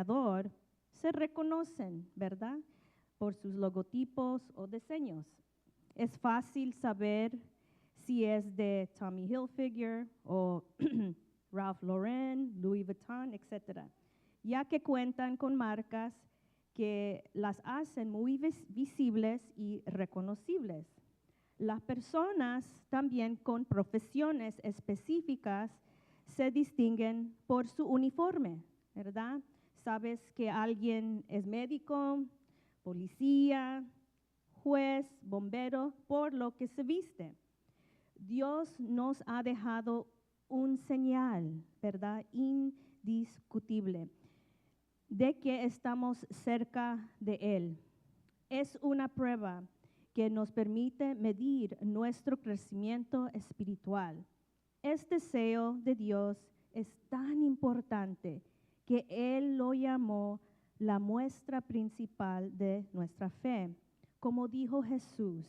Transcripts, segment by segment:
diseñador se reconocen, ¿verdad? Por sus logotipos o diseños. Es fácil saber si es de Tommy Hilfiger o Ralph Lauren, Louis Vuitton, etc., ya que cuentan con marcas que las hacen muy visibles y reconocibles. Las personas también con profesiones específicas se distinguen por su uniforme, ¿verdad? Sabes que alguien es médico, policía, juez, bombero, por lo que se viste. Dios nos ha dejado un señal, ¿verdad? Indiscutible de que estamos cerca de Él. Es una prueba que nos permite medir nuestro crecimiento espiritual. Este deseo de Dios es tan importante que Él lo llamó la muestra principal de nuestra fe. Como dijo Jesús,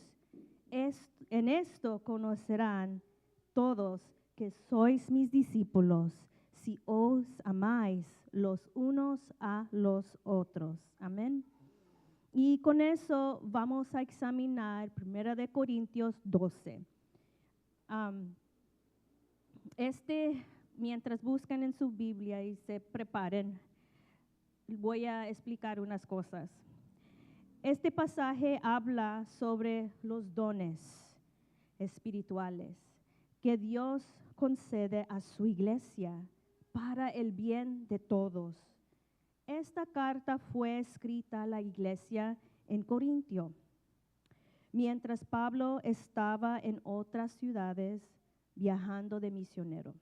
en esto conocerán todos que sois mis discípulos, si os amáis los unos a los otros. Amén. Y con eso vamos a examinar 1 Corintios 12. Mientras buscan en su Biblia y se preparen, voy a explicar unas cosas. Este pasaje habla sobre los dones espirituales que Dios concede a su iglesia para el bien de todos. Esta carta fue escrita a la iglesia en Corintio, mientras Pablo estaba en otras ciudades viajando de misionero.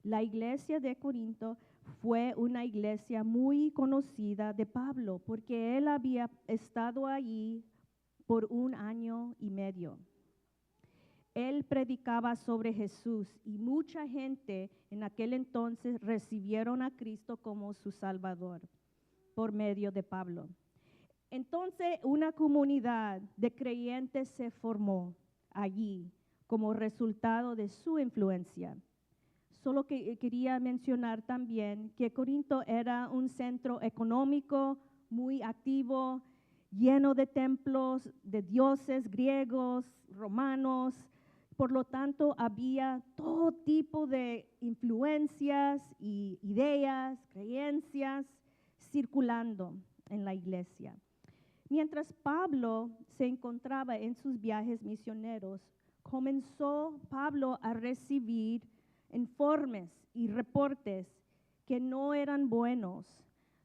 La iglesia de Corinto fue una iglesia muy conocida de Pablo porque él había estado allí por 1 año y medio. Él predicaba sobre Jesús y mucha gente en aquel entonces recibieron a Cristo como su Salvador por medio de Pablo. Entonces una comunidad de creyentes se formó allí como resultado de su influencia. Solo que quería mencionar también que Corinto era un centro económico muy activo, lleno de templos de dioses griegos, romanos. Por lo tanto, había todo tipo de influencias y ideas, creencias circulando en la iglesia. Mientras Pablo se encontraba en sus viajes misioneros, comenzó Pablo a recibir informes y reportes que no eran buenos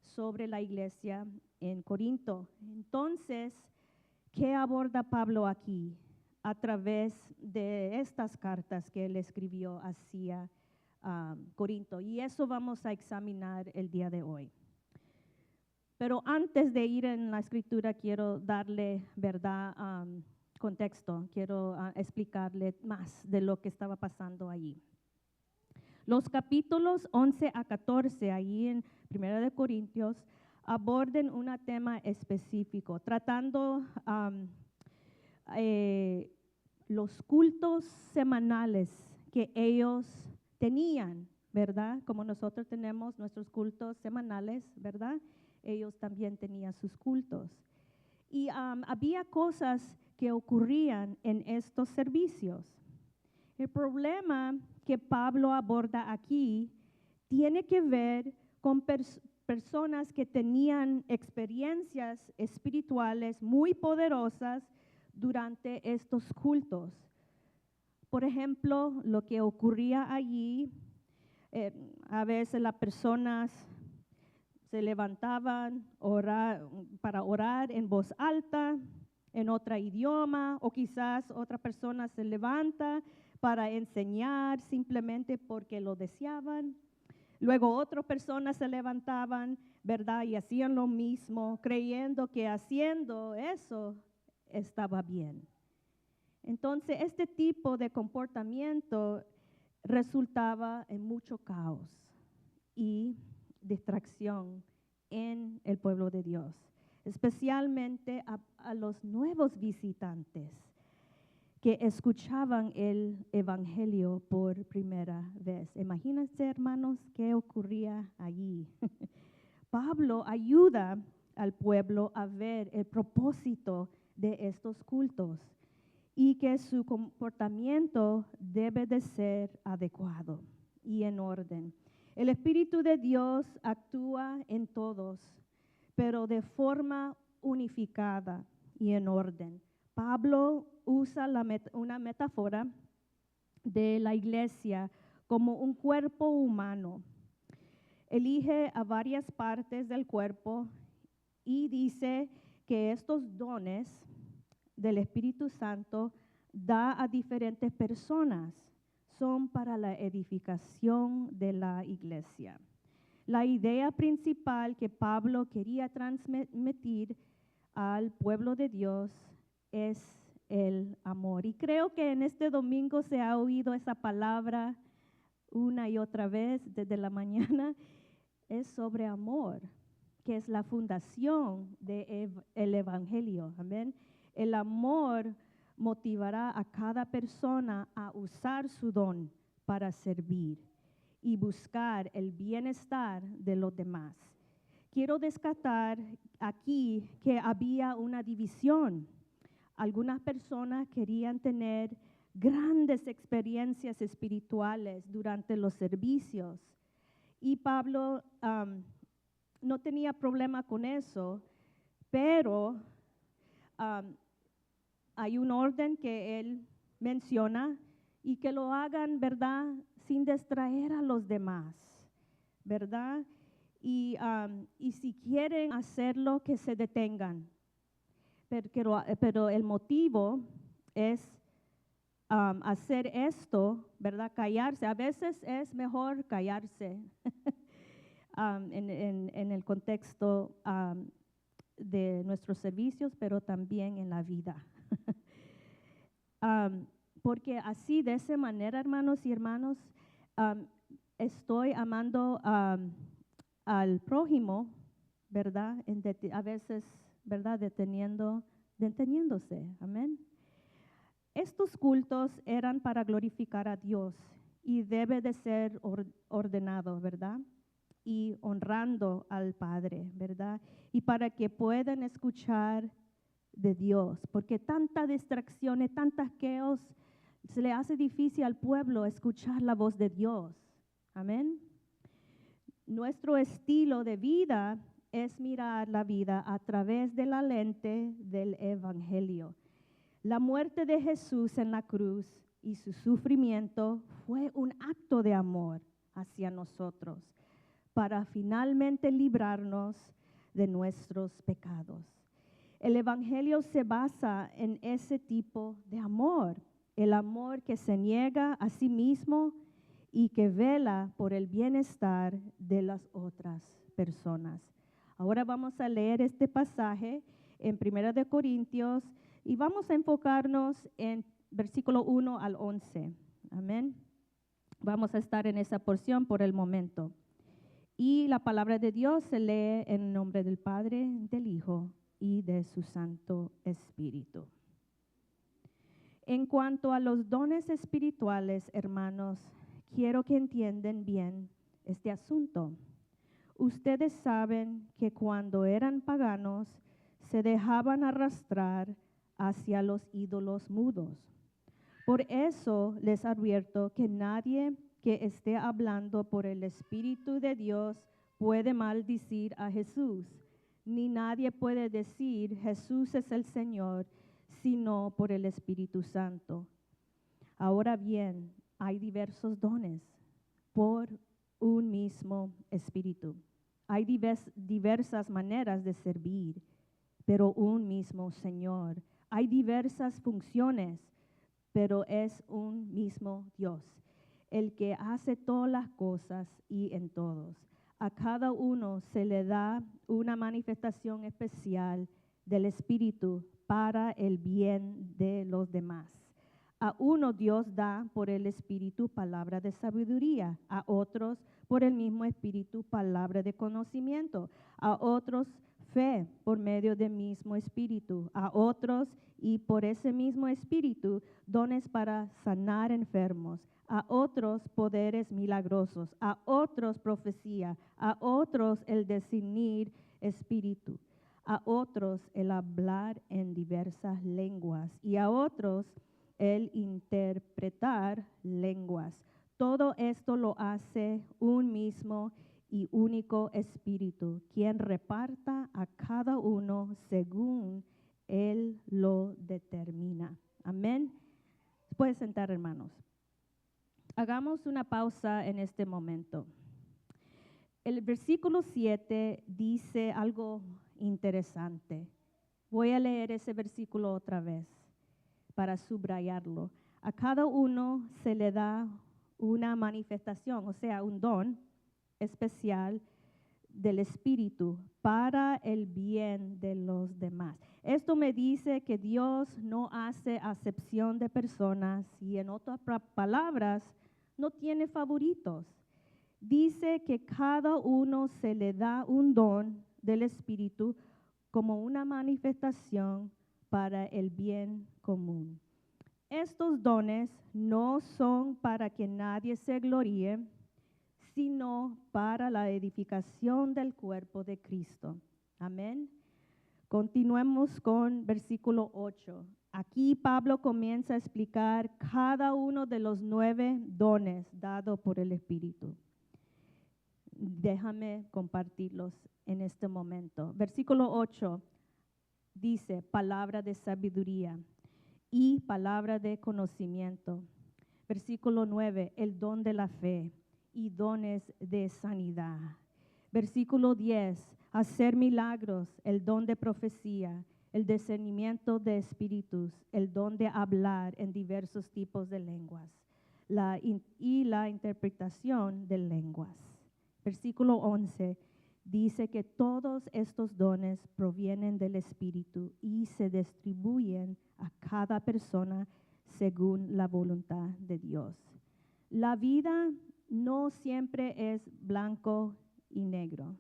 sobre la iglesia en Corinto. Entonces, ¿qué aborda Pablo aquí a través de estas cartas que él escribió hacia Corinto? Y eso vamos a examinar el día de hoy. Pero antes de ir en la escritura, quiero darle, ¿verdad?, contexto. Quiero explicarle más de lo que estaba pasando allí. Los capítulos 11 a 14, ahí en 1 Corintios, abordan un tema específico, tratando los cultos semanales que ellos tenían, ¿verdad? Como nosotros tenemos nuestros cultos semanales, ¿verdad? Ellos también tenían sus cultos. Y había cosas que ocurrían en estos servicios. El problema que Pablo aborda aquí tiene que ver con personas que tenían experiencias espirituales muy poderosas durante estos cultos. Por ejemplo, lo que ocurría allí, a veces las personas se levantaban para orar en voz alta, en otro idioma, o quizás otra persona se levanta para enseñar simplemente porque lo deseaban. Luego otras personas se levantaban, ¿verdad? Y hacían lo mismo, creyendo que haciendo eso estaba bien. Entonces, este tipo de comportamiento resultaba en mucho caos y distracción en el pueblo de Dios, especialmente a los nuevos visitantes que escuchaban el evangelio por primera vez. Imagínense, hermanos, qué ocurría allí. Pablo ayuda al pueblo a ver el propósito de estos cultos y que su comportamiento debe de ser adecuado y en orden. El Espíritu de Dios actúa en todos, pero de forma unificada y en orden. Pablo usa una metáfora de la iglesia como un cuerpo humano. Elige a varias partes del cuerpo y dice que estos dones del Espíritu Santo da a diferentes personas. Son para la edificación de la iglesia. La idea principal que Pablo quería transmitir al pueblo de Dios es el amor. Y creo que en este domingo se ha oído esa palabra una y otra vez desde la mañana. Es sobre amor, que es la fundación del Evangelio. Amén. El amor motivará a cada persona a usar su don para servir y buscar el bienestar de los demás. Quiero destacar aquí que había una división. Algunas personas querían tener grandes experiencias espirituales durante los servicios y Pablo no tenía problema con eso, pero hay un orden que él menciona y que lo hagan, ¿verdad?, sin distraer a los demás, ¿verdad? Y si quieren hacerlo, que se detengan. Pero el motivo es hacer esto, ¿verdad? Callarse. A veces es mejor callarse en el contexto de nuestros servicios, pero también en la vida. Porque así, de esa manera, hermanos y hermanas, estoy amando al prójimo, ¿verdad? A veces, ¿verdad? Deteniéndose, amén. Estos cultos eran para glorificar a Dios y debe de ser ordenado, ¿verdad? Y honrando al Padre, ¿verdad? Y para que puedan escuchar de Dios, porque tanta distracciones, tantas queos, se le hace difícil al pueblo escuchar la voz de Dios. Amén. Nuestro estilo de vida es mirar la vida a través de la lente del Evangelio. La muerte de Jesús en la cruz y su sufrimiento fue un acto de amor hacia nosotros para finalmente librarnos de nuestros pecados. El Evangelio se basa en ese tipo de amor, el amor que se niega a sí mismo y que vela por el bienestar de las otras personas. Ahora vamos a leer este pasaje en 1 Corintios y vamos a enfocarnos en versículo 1 al 11. Amén. Vamos a estar en esa porción por el momento. Y la palabra de Dios se lee en nombre del Padre, del Hijo y de su Santo Espíritu. En cuanto a los dones espirituales, hermanos, quiero que entiendan bien este asunto. Ustedes saben que cuando eran paganos se dejaban arrastrar hacia los ídolos mudos. Por eso les advierto que nadie que esté hablando por el Espíritu de Dios puede maldecir a Jesús, ni nadie puede decir Jesús es el Señor, sino por el Espíritu Santo. Ahora bien, hay diversos dones por un mismo Espíritu. Hay diversas maneras de servir, pero un mismo Señor. Hay diversas funciones, pero es un mismo Dios, el que hace todas las cosas y en todos. A cada uno se le da una manifestación especial del Espíritu para el bien de los demás. A uno Dios da por el Espíritu palabra de sabiduría, a otros por el mismo Espíritu palabra de conocimiento, a otros fe por medio del mismo Espíritu, a otros y por ese mismo Espíritu dones para sanar enfermos, a otros poderes milagrosos, a otros profecía, a otros el discernir espíritu, a otros el hablar en diversas lenguas y a otros el interpretar lenguas. Todo esto lo hace un mismo y único Espíritu, quien reparta a cada uno según Él lo determina. Amén. Pueden sentar, hermanos. Hagamos una pausa en este momento. El versículo 7 dice algo interesante. Voy a leer ese versículo otra vez para subrayarlo. A cada uno se le da una manifestación, o sea, un don especial del Espíritu para el bien de los demás. Esto me dice que Dios no hace acepción de personas y en otras palabras, no tiene favoritos. Dice que cada uno se le da un don del Espíritu como una manifestación para el bien común. Estos dones no son para que nadie se gloríe, sino para la edificación del cuerpo de Cristo. Amén. Continuemos con versículo 8. Aquí Pablo comienza a explicar cada uno de los 9 dones dados por el Espíritu. Déjame compartirlos en este momento. Versículo 8 dice, palabra de sabiduría y palabra de conocimiento. Versículo 9, el don de la fe y dones de sanidad. Versículo 10, hacer milagros, el don de profecía, el discernimiento de espíritus, el don de hablar en diversos tipos de lenguas y la interpretación de lenguas. Versículo 11 dice que todos estos dones provienen del Espíritu y se distribuyen a cada persona según la voluntad de Dios. La vida no siempre es blanco y negro,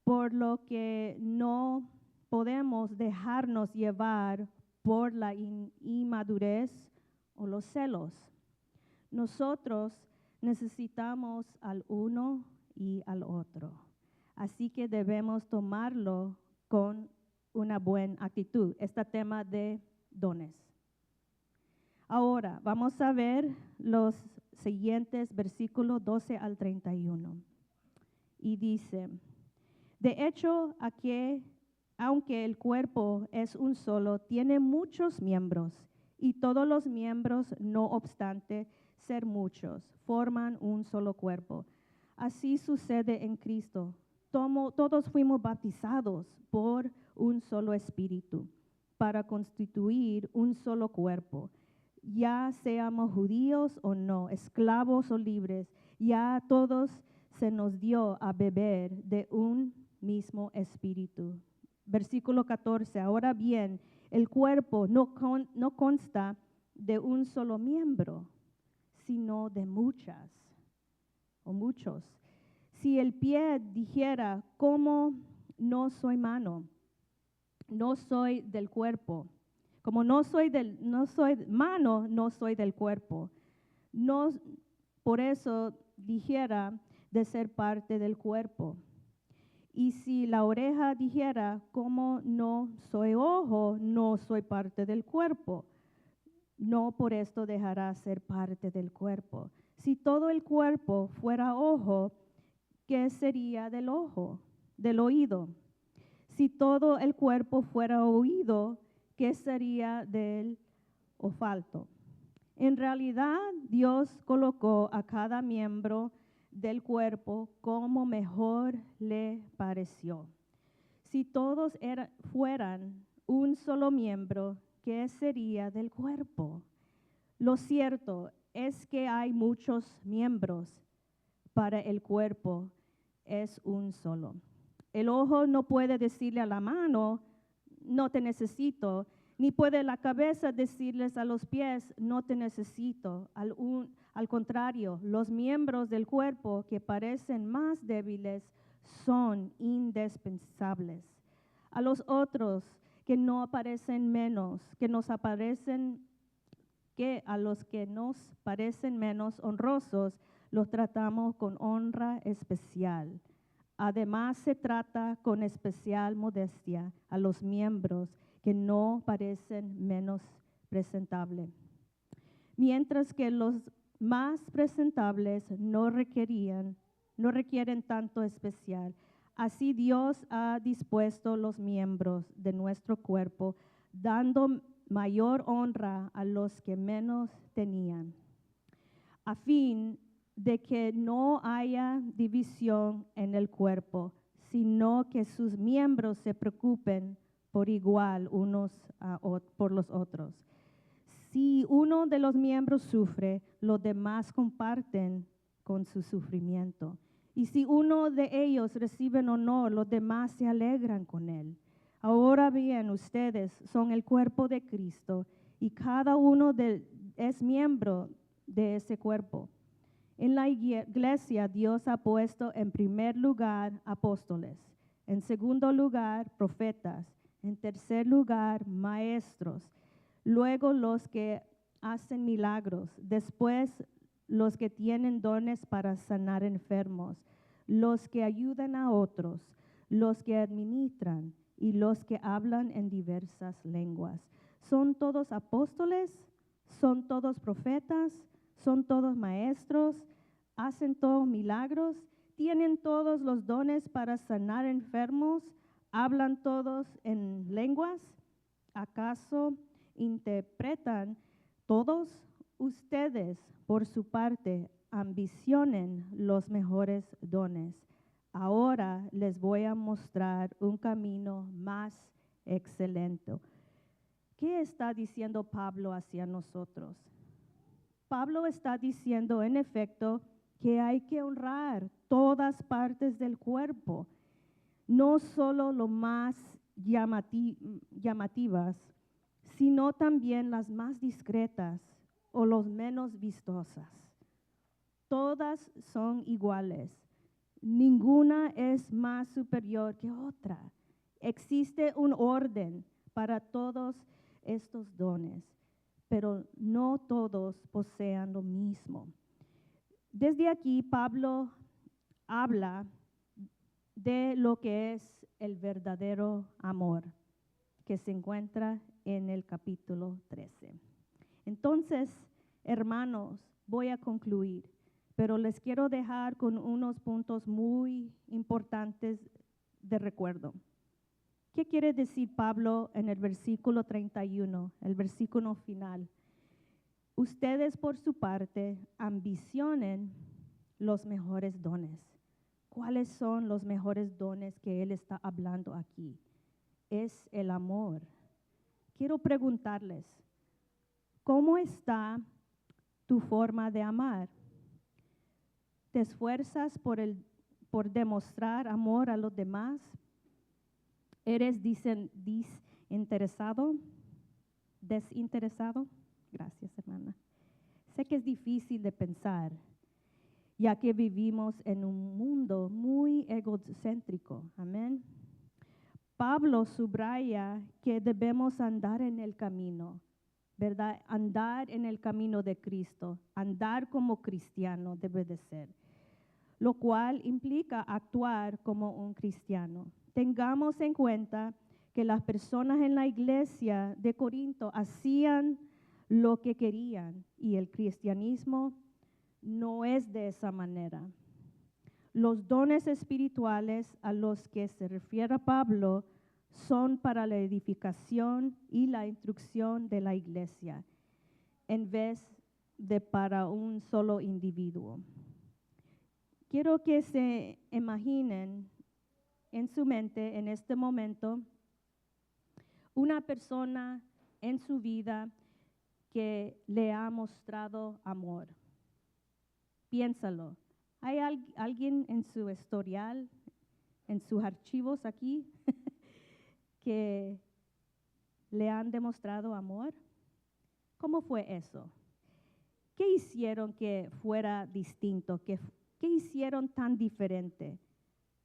por lo que no podemos dejarnos llevar por la inmadurez o los celos. Nosotros necesitamos al uno y al otro. Así que debemos tomarlo con una buena actitud, este tema de dones. Ahora, vamos a ver los siguientes versículos 12 al 31. Y dice, de hecho, aunque el cuerpo es un solo, tiene muchos miembros, y todos los miembros, no obstante ser muchos, forman un solo cuerpo. Así sucede en Cristo. Todos fuimos bautizados por un solo espíritu para constituir un solo cuerpo. Ya seamos judíos o no, esclavos o libres, ya todos se nos dio a beber de un mismo espíritu. Versículo 14, ahora bien, el cuerpo no consta de un solo miembro, sino de muchas o muchos. Si el pie dijera, ¿cómo no soy mano? No soy del cuerpo. Como no soy mano, no soy del cuerpo. No, por eso dijera de ser parte del cuerpo. Y si la oreja dijera, como no soy ojo, no soy parte del cuerpo. No por esto dejará ser parte del cuerpo. Si todo el cuerpo fuera ojo, ¿qué sería del ojo, del oído? Si todo el cuerpo fuera oído, ¿qué sería del olfato? En realidad, Dios colocó a cada miembro del cuerpo como mejor le pareció. Si todos fueran un solo miembro, ¿qué sería del cuerpo? Lo cierto es que hay muchos miembros para el cuerpo, es un solo. El ojo no puede decirle a la mano, no te necesito, ni puede la cabeza decirles a los pies, no te necesito. Al contrario, los miembros del cuerpo que parecen más débiles son indispensables. A los otros que no aparecen menos, que nos aparecen, que a los que nos parecen menos honrosos, los tratamos con honra especial. Además, se trata con especial modestia a los miembros que no parecen menos presentables. Mientras que los más presentables no requieren tanto especial. Así Dios ha dispuesto los miembros de nuestro cuerpo, dando mayor honra a los que menos tenían, a fin de que no haya división en el cuerpo, sino que sus miembros se preocupen por igual unos por los otros. Si uno de los miembros sufre, los demás comparten con su sufrimiento. Y si uno de ellos recibe honor, los demás se alegran con él. Ahora bien, ustedes son el cuerpo de Cristo y cada uno es miembro de ese cuerpo. En la iglesia, Dios ha puesto en primer lugar apóstoles, en segundo lugar profetas, en tercer lugar maestros, luego los que hacen milagros, después los que tienen dones para sanar enfermos, los que ayudan a otros, los que administran y los que hablan en diversas lenguas. ¿Son todos apóstoles? ¿Son todos profetas? ¿Son todos maestros? ¿Hacen todos milagros? ¿Tienen todos los dones para sanar enfermos? ¿Hablan todos en lenguas? ¿Acaso interpretan todos? Ustedes, por su parte, ambicionen los mejores dones. Ahora les voy a mostrar un camino más excelente. ¿Qué está diciendo Pablo hacia nosotros? Pablo está diciendo, en efecto, que hay que honrar todas partes del cuerpo, no solo lo más llamativas, sino también las más discretas o los menos vistosas. Todas son iguales. Ninguna es más superior que otra. Existe un orden para todos estos dones, pero no todos poseen lo mismo. Desde aquí, Pablo habla de lo que es el verdadero amor, que se encuentra en el capítulo 13. Entonces, hermanos, voy a concluir, pero les quiero dejar con unos puntos muy importantes de recuerdo. ¿Qué quiere decir Pablo en el versículo 31, el versículo final? Ustedes, por su parte, ambicionen los mejores dones. ¿Cuáles son los mejores dones que él está hablando aquí? Es el amor. Quiero preguntarles, ¿cómo está tu forma de amar? ¿Te esfuerzas por demostrar amor a los demás? ¿Eres desinteresado? Gracias, hermana. Sé que es difícil de pensar, ya que vivimos en un mundo muy egocéntrico. Amén. Pablo subraya que debemos andar en el camino, ¿verdad? Andar en el camino de Cristo, andar como cristiano debe de ser, lo cual implica actuar como un cristiano. Tengamos en cuenta que las personas en la iglesia de Corinto hacían lo que querían y el cristianismo no es de esa manera. Los dones espirituales a los que se refiere Pablo son para la edificación y la instrucción de la iglesia, en vez de para un solo individuo. Quiero que se imaginen en su mente en este momento una persona en su vida que le ha mostrado amor. Piénsalo. ¿Hay alguien en su historial, en sus archivos aquí, que le han demostrado amor? ¿Cómo fue eso? ¿Qué hicieron que fuera distinto? ¿Qué hicieron tan diferente?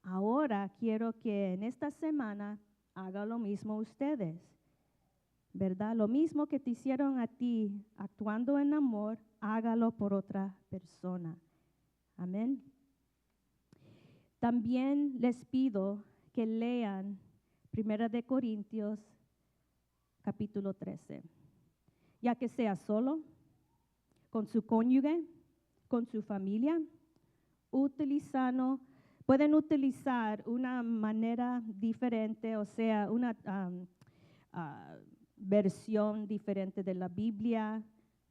Ahora quiero que en esta semana haga lo mismo ustedes, ¿verdad? Lo mismo que te hicieron a ti, actuando en amor, hágalo por otra persona. Amén. También les pido que lean 1 de Corintios capítulo 13, ya que sea solo, con su cónyuge, con su familia, pueden utilizar una manera diferente, o sea, una versión diferente de la Biblia,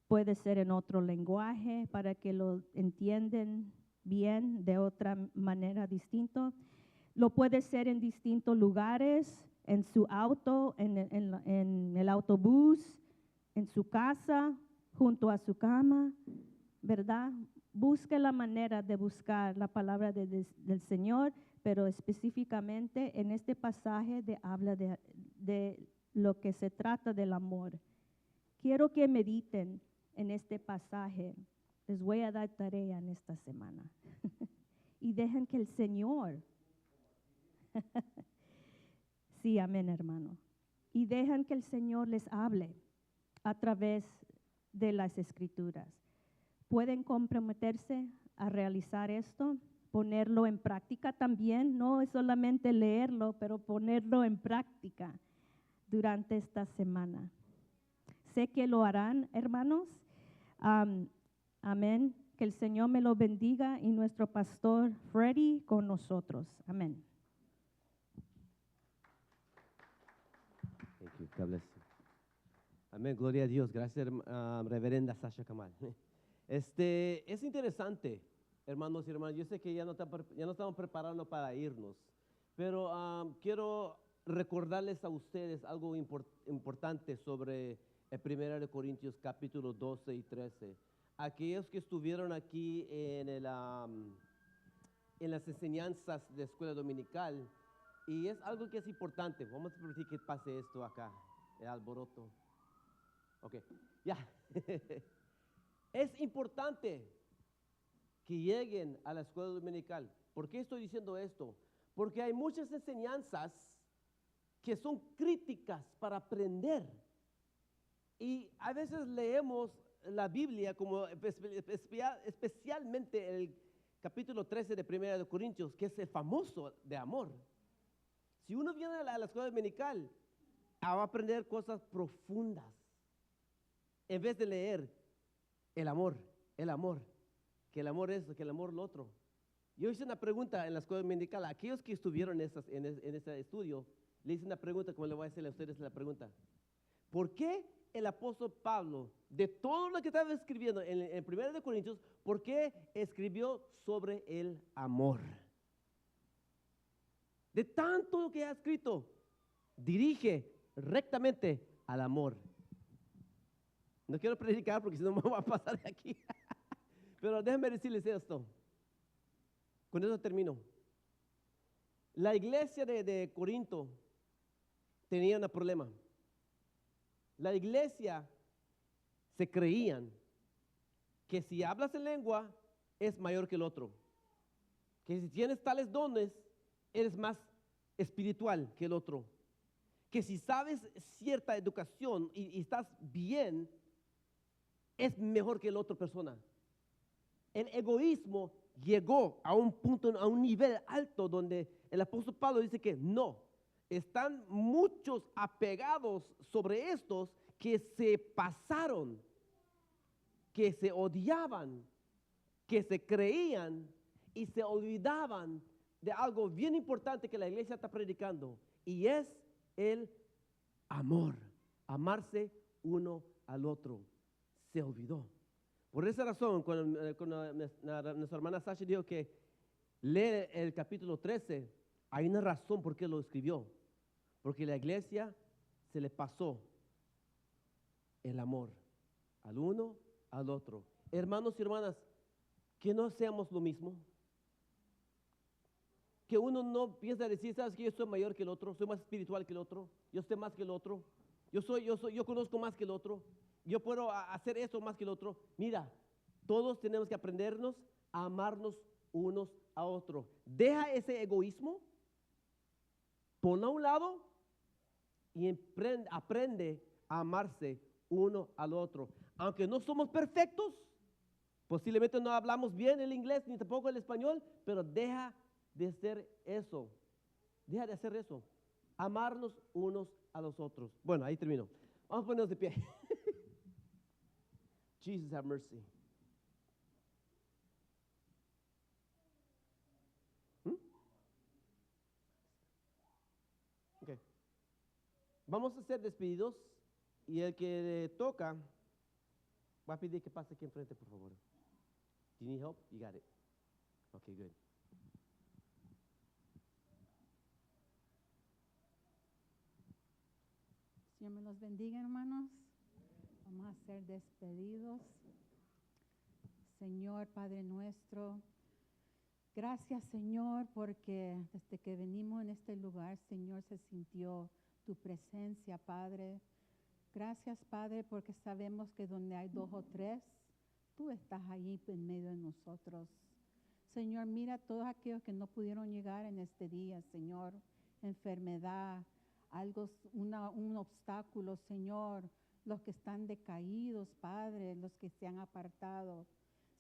puede ser en otro lenguaje para que lo entiendan bien de otra manera distinta. Lo puede ser en distintos lugares, en su auto, en el autobús, en su casa, junto a su cama, ¿verdad? Busque la manera de buscar la palabra del Señor, pero específicamente en este pasaje habla de lo que se trata del amor. Quiero que mediten en este pasaje. Les voy a dar tarea en esta semana. Y dejen que el Señor, sí, amén, hermano. Y dejen que el Señor les hable a través de las Escrituras. Pueden comprometerse a realizar esto, ponerlo en práctica también. No es solamente leerlo, pero ponerlo en práctica durante esta semana. Sé que lo harán, hermanos. Amén. Que el Señor me lo bendiga y nuestro pastor Freddy con nosotros. Amén. Thank you. God bless you. Amén, gloria a Dios. Gracias, reverenda Sasha Kamal. Es interesante, hermanos y hermanas. Yo sé que ya no estamos preparando para irnos, pero quiero recordarles a ustedes algo importante sobre el 1 de Corintios capítulo 12 y 13. Aquellos que estuvieron aquí en las enseñanzas de escuela dominical, y es algo que es importante. Vamos a permitir que pase esto acá, el alboroto. Ok, ya. Es importante que lleguen a la escuela dominical. ¿Por qué estoy diciendo esto? Porque hay muchas enseñanzas que son críticas para aprender. Y a veces leemos la Biblia, como especialmente el capítulo 13 de 1 de Corintios, que es el famoso de amor. Si uno viene a la escuela dominical, va a aprender cosas profundas, en vez de leer el amor, que el amor es, que el amor lo otro. Yo hice una pregunta en la escuela dominical, a aquellos que estuvieron en ese estudio, le hice una pregunta, como le voy a hacer a ustedes la pregunta. ¿Por qué el apóstol Pablo, de todo lo que estaba escribiendo en 1 de Corintios, por qué escribió sobre el amor? De tanto lo que ha escrito, dirige rectamente al amor. No quiero predicar porque si no me va a pasar de aquí. Pero déjenme decirles esto. Con eso termino. La iglesia de Corinto tenía un problema. La iglesia se creían que si hablas en lengua es mayor que el otro. Que si tienes tales dones eres más espiritual que el otro. Que si sabes cierta educación y estás bien, es mejor que la otra persona. El egoísmo llegó a un punto, a un nivel alto donde el apóstol Pablo dice que no, están muchos apegados sobre estos que se pasaron, que se odiaban, que se creían y se olvidaban de algo bien importante que la iglesia está predicando, y es el amor, amarse uno al otro. Se olvidó. Por esa razón, cuando nuestra hermana Sasha dijo que lee el capítulo 13, hay una razón por qué lo escribió. Porque la iglesia se le pasó el amor al uno, al otro. Hermanos y hermanas, que no seamos lo mismo. Que uno no piensa decir, ¿sabes que yo soy mayor que el otro? Soy más espiritual que el otro. Yo sé más que el otro. Yo conozco más que el otro. Yo puedo hacer esto más que el otro. Mira, todos tenemos que aprendernos a amarnos unos a otros. Deja ese egoísmo, ponlo a un lado y aprende a amarse uno al otro. Aunque no somos perfectos, posiblemente no hablamos bien el inglés ni tampoco el español, pero deja de hacer eso. Deja de hacer eso. Amarnos unos a los otros. Bueno, ahí termino. Vamos a ponernos de pie. Jesus have mercy. Okay. Vamos a ser despedidos y el que toca va a pedir que pase aquí enfrente, por favor. Do you need help? You got it. Okay, good. Señor me los bendiga, hermanos. Vamos a ser despedidos. Señor, Padre nuestro, gracias, Señor, porque desde que venimos en este lugar, Señor, se sintió tu presencia, Padre. Gracias, Padre, porque sabemos que donde hay 2 o 3, tú estás ahí en medio de nosotros. Señor, mira a todos aquellos que no pudieron llegar en este día, Señor. Enfermedad, un obstáculo, Señor. Los que están decaídos, Padre, los que se han apartado.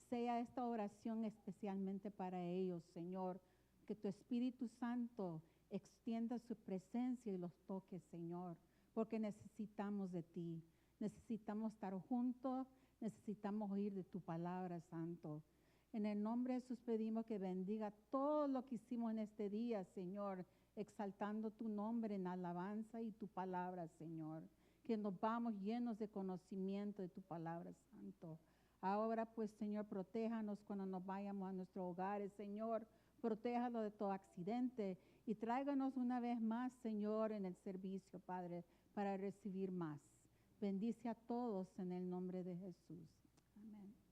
Sea esta oración especialmente para ellos, Señor. Que tu Espíritu Santo extienda su presencia y los toque, Señor. Porque necesitamos de ti. Necesitamos estar juntos. Necesitamos oír de tu palabra, Santo. En el nombre de Jesús pedimos que bendiga todo lo que hicimos en este día, Señor, exaltando tu nombre en alabanza y tu palabra, Señor. Que nos vamos llenos de conocimiento de tu palabra, Santo. Ahora, pues, Señor, protéjanos cuando nos vayamos a nuestros hogares, Señor. Protéjalo de todo accidente y tráiganos una vez más, Señor, en el servicio, Padre, para recibir más. Bendice a todos en el nombre de Jesús. Amén.